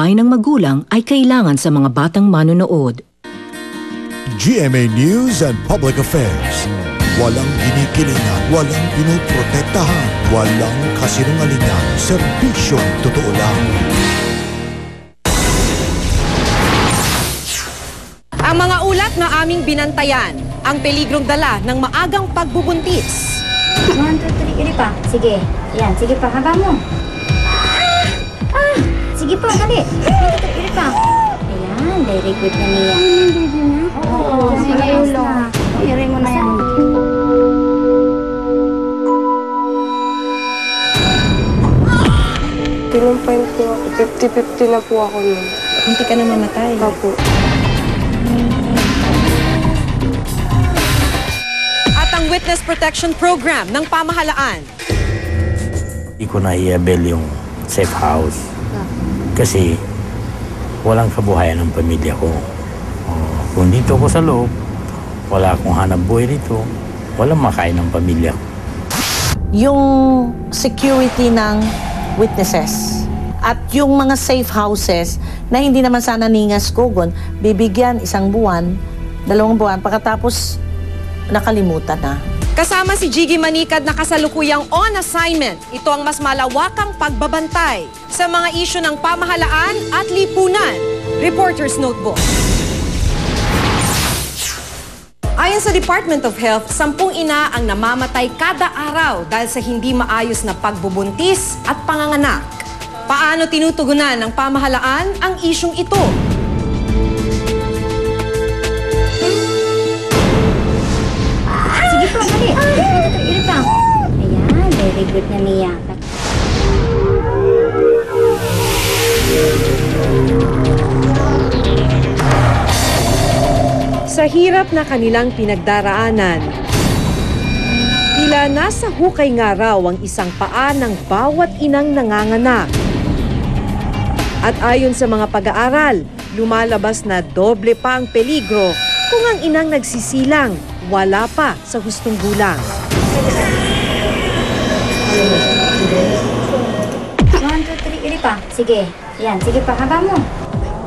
gabay ng magulang ay kailangan sa mga batang manonood. GMA News and Public Affairs. Walang ginikilingan, walang pinoprotektahan, walang kasinungalingan, serbisyong totoo lang. Ang mga ulat na aming binantayan, ang peligrong dala ng maagang pagbubuntis. 1, 2, 3, iri pa. Sige. Yan, sige pa. Haba mo. Sige pa, dali. 1, 2, 3, iri pa. Ayan, very good na niya. Oo, sige ulo. Iri mo na yan. Tinumpain po ako. 50-50 na po ako nun. Hindi ka na mamatay. Opo. At ang Witness Protection Program ng pamahalaan. Hindi ko na-i-avail yung safe house. Kasi walang kabuhayan ng pamilya ko. Kung dito ko sa loob, wala akong hanap buhay dito. Walang makain ng pamilya ko. Yung security ng witnesses at yung mga safe houses na hindi naman sana ningas kogon, bibigyan 1 buwan, 2 buwan, pagkatapos nakalimutan na. Kasama si Jiggy Manikad na kasalukuyang on assignment. Ito ang mas malawakang pagbabantay sa mga isyu ng pamahalaan at lipunan. Reporter's Notebook. Ayon sa Department of Health, 10 ina ang namamatay kada araw dahil sa hindi maayos na pagbubuntis at panganganak. Paano tinutugunan ng pamahalaan ang isyung ito? Sige pa, dali. 1, 2, 3, iri pa. Ayan, very good na niya. Sa hirap na kanilang pinagdaraanan, tila nasa hukay nga raw ang isang paa ng bawat inang nanganganak. At ayon sa mga pag-aaral, lumalabas na doble pa ang peligro kung ang inang nagsisilang, wala pa sa hustong gulang. 1, 2, 3, iri pa. Sige. Yan, sige pa. Haba mo.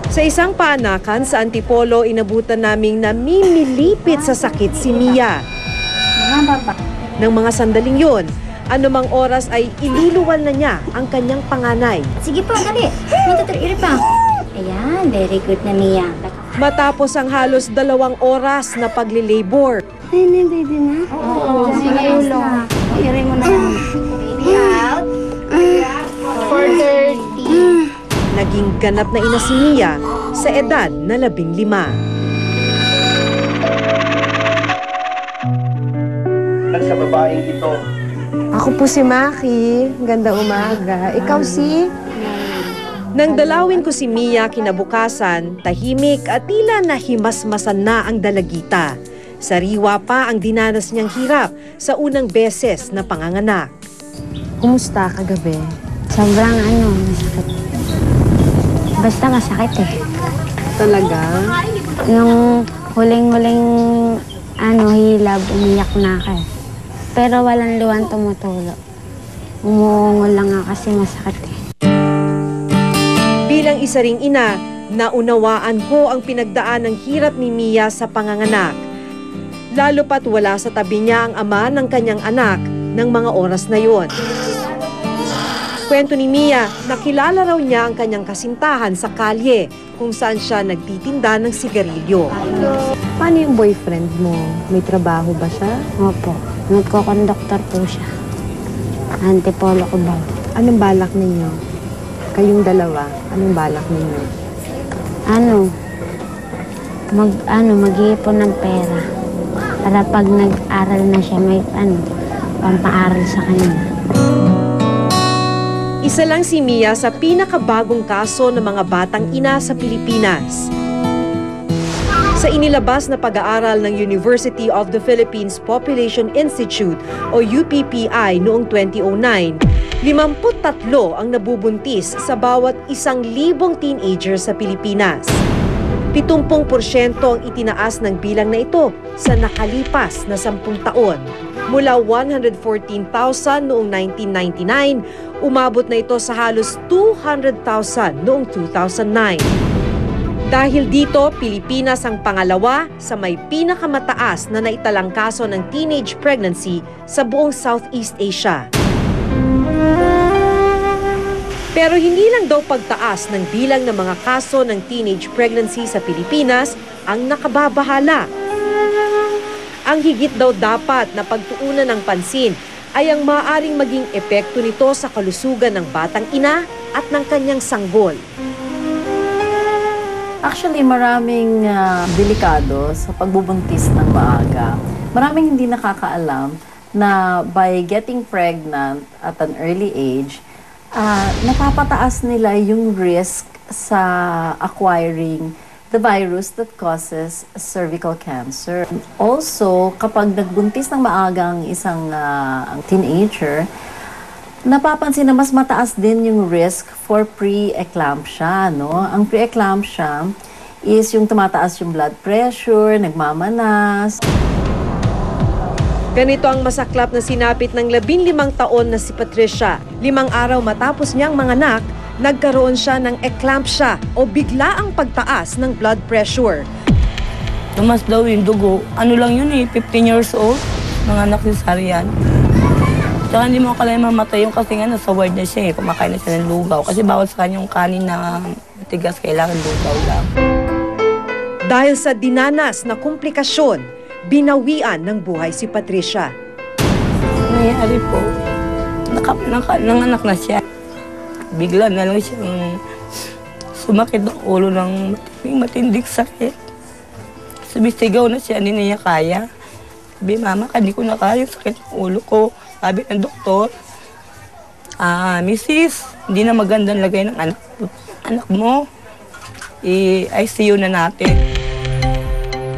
Sa isang paanakan sa Antipolo, inabutan naming namimilipit sa sakit si Mia. Haba pa. Nang mga sandaling yun, anumang oras ay iluluwal na niya ang kanyang panganay. Sige pa, dali. 1, 2, 3, iri pa. Ayan, very good na niya. Matapos ang halos 2 oras na paglilabor, Ay, baby na? Oo, sige ulo. Iri mo na yan. Baby out. 4:30. naging ganap na ina si Mia sa edad na 15. Sa babaeng ito. Ako po si Maki. Ganda umaga. Ikaw si? Nang dalawin ko si Mia kinabukasan, tahimik at tila nahimasmasan na ang dalagita. Sariwa pa ang dinanas niyang hirap sa unang beses na panganganak. Kumusta kagabi? Sobrang masakit. Basta masakit eh. Talaga? Nung huling-huling hilab, umiyak na ako. Pero walang luwan tumutulo. Umuungol lang nga kasi masakit eh. Bilang isa ring ina, naunawaan ko ang pinagdaan ng hirap ni Mia sa panganganak. Lalo pat wala sa tabi niya ang ama ng kanyang anak ng mga oras na yon. Kwento ni Mia, nakilala raw niya ang kanyang kasintahan sa kalye kung saan siya nagtitinda ng sigarilyo. Paano yung boyfriend mo? May trabaho ba siya? Opo, nagkokonduktor po siya. Antipolo ko ba? Anong balak ninyo? Kayong dalawa, anong balak ninyo? Mag-iipon ng pera. Para pag nag-aral na siya, may pampaaral sa kanya. Isa lang si Mia sa pinakabagong kaso ng mga batang ina sa Pilipinas. Sa inilabas na pag-aaral ng University of the Philippines Population Institute o UPPI noong 2009, 53 ang nabubuntis sa bawat 1,000 teenager sa Pilipinas. 70% ang itinaas ng bilang na ito sa nakalipas na 10 taon. Mula 114,000 noong 1999, umabot na ito sa halos 200,000 noong 2009. Dahil dito, Pilipinas ang pangalawa sa may pinakamataas na naitalang kaso ng teenage pregnancy sa buong Southeast Asia. Pero hindi lang daw pagtaas ng bilang ng mga kaso ng teenage pregnancy sa Pilipinas ang nakababahala. Ang higit daw dapat na pagtuunan ng pansin ay ang maaaring maging epekto nito sa kalusugan ng batang ina at ng kanyang sanggol. Actually, maraming delikado sa pagbubuntis ng maaga. Maraming hindi nakakaalam na by getting pregnant at an early age, napapataas nila yung risk sa acquiring the virus that causes cervical cancer. Also, kapag nagbuntis ng maagang isang teenager, napapansin na mas mataas din yung risk for pre-eclampsia, no? Ang pre-eclampsia is yung tumataas yung blood pressure, nagmamanas. Ganito ang masaklap na sinapit ng 15 taon na si Patricia. 5 araw matapos niyang manganak, nagkaroon siya ng eclampsia o biglaang pagtaas ng blood pressure. Tumas daw yung dugo. Ano lang yun 15 years old, nanganak si Sarian. Tsaka hindi mo akalain mamatay yung kasi nga nasa ward na siya kumakain na siya ng lugaw. Kasi bawal sa kanya yung kanin na matigas, kailangan lugaw lang. Dahil sa dinanas na komplikasyon, binawian ng buhay si Patricia. Nangyari po, nanganak na siya. Bigla na lang siyang sumakit ang ulo ng matinding sakit. Sumisigaw na siya, hindi niya kaya. Sabi, Mama, hindi ko na kaya yung sakit ng ulo ko. Sabi ng doktor, Mrs., hindi na magandang lagay ng anak mo. I-ICU na natin.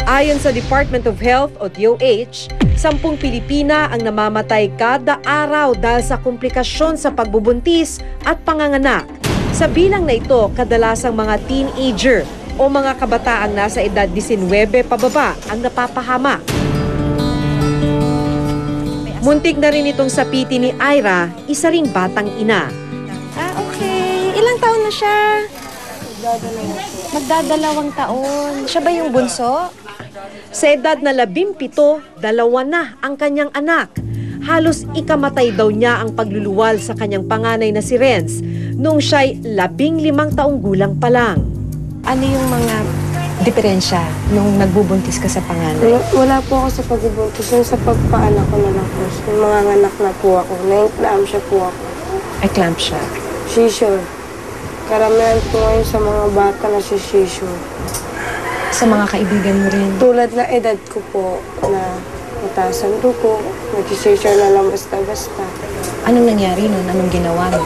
Ayon sa Department of Health o DOH, 10 Pilipina ang namamatay kada araw dahil sa komplikasyon sa pagbubuntis at panganganak. Sa bilang na ito, kadalasang mga teenager o mga kabataang nasa edad 19 pababa ang napapahamak. Muntik na rin itong sapiti ni Ira, isa ring batang ina. Okay. Ilang taon na siya? Magdadalawang taon. Siya ba yung bunso? Sa edad na 17, 2 na ang kanyang anak. Halos ikamatay daw niya ang pagluluwal sa kanyang panganay na si Renz noong siya'y 15 taong gulang pa lang. Ano yung mga diferensya nung nagbubuntis ka sa panganay? Wala po ako sa pagbubuntis. Yung sa pagpaanak ko na lang po. Yung mga anak na po ako. Na-eclampsia po ako. Eclampsia? Seizure. Karamihan po ngayon sa mga bata na si seizure. Sa mga kaibigan mo rin? Tulad na edad ko po na mataas ang dugo. Nag-seizure na lang basta-basta. Anong nangyari nun? Anong ginawa mo?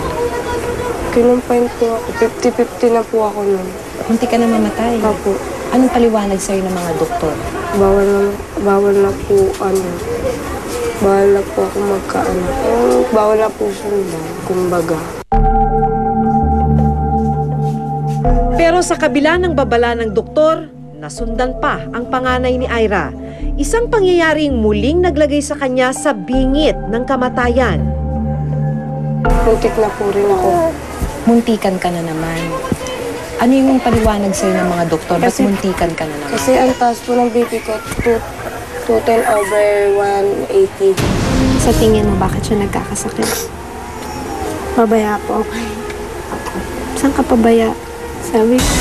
Kinumpain po ako. 50-50 na po ako nun. Munti ka na mamatay? Opo. Anong paliwanag sa'yo ng mga doktor? Bawal na po bawal na po ako magkaano. Bawal na po sundan, kumbaga. Pero sa kabila ng babala ng doktor, nasundan pa ang panganay ni Ira. Isang pangyayaring muling naglagay sa kanya sa bingit ng kamatayan. Muntik na po rin ako. Muntikan ka na naman. Ano yung paliwanag sa'yo ng mga doktor? Ba't muntikan ka na naman? Kasi ang taas po ng BP ko, 210/180. Sa tingin mo, bakit siya nagkakasakit? Pabaya po ako. Saan ka pabaya? Sabi ko,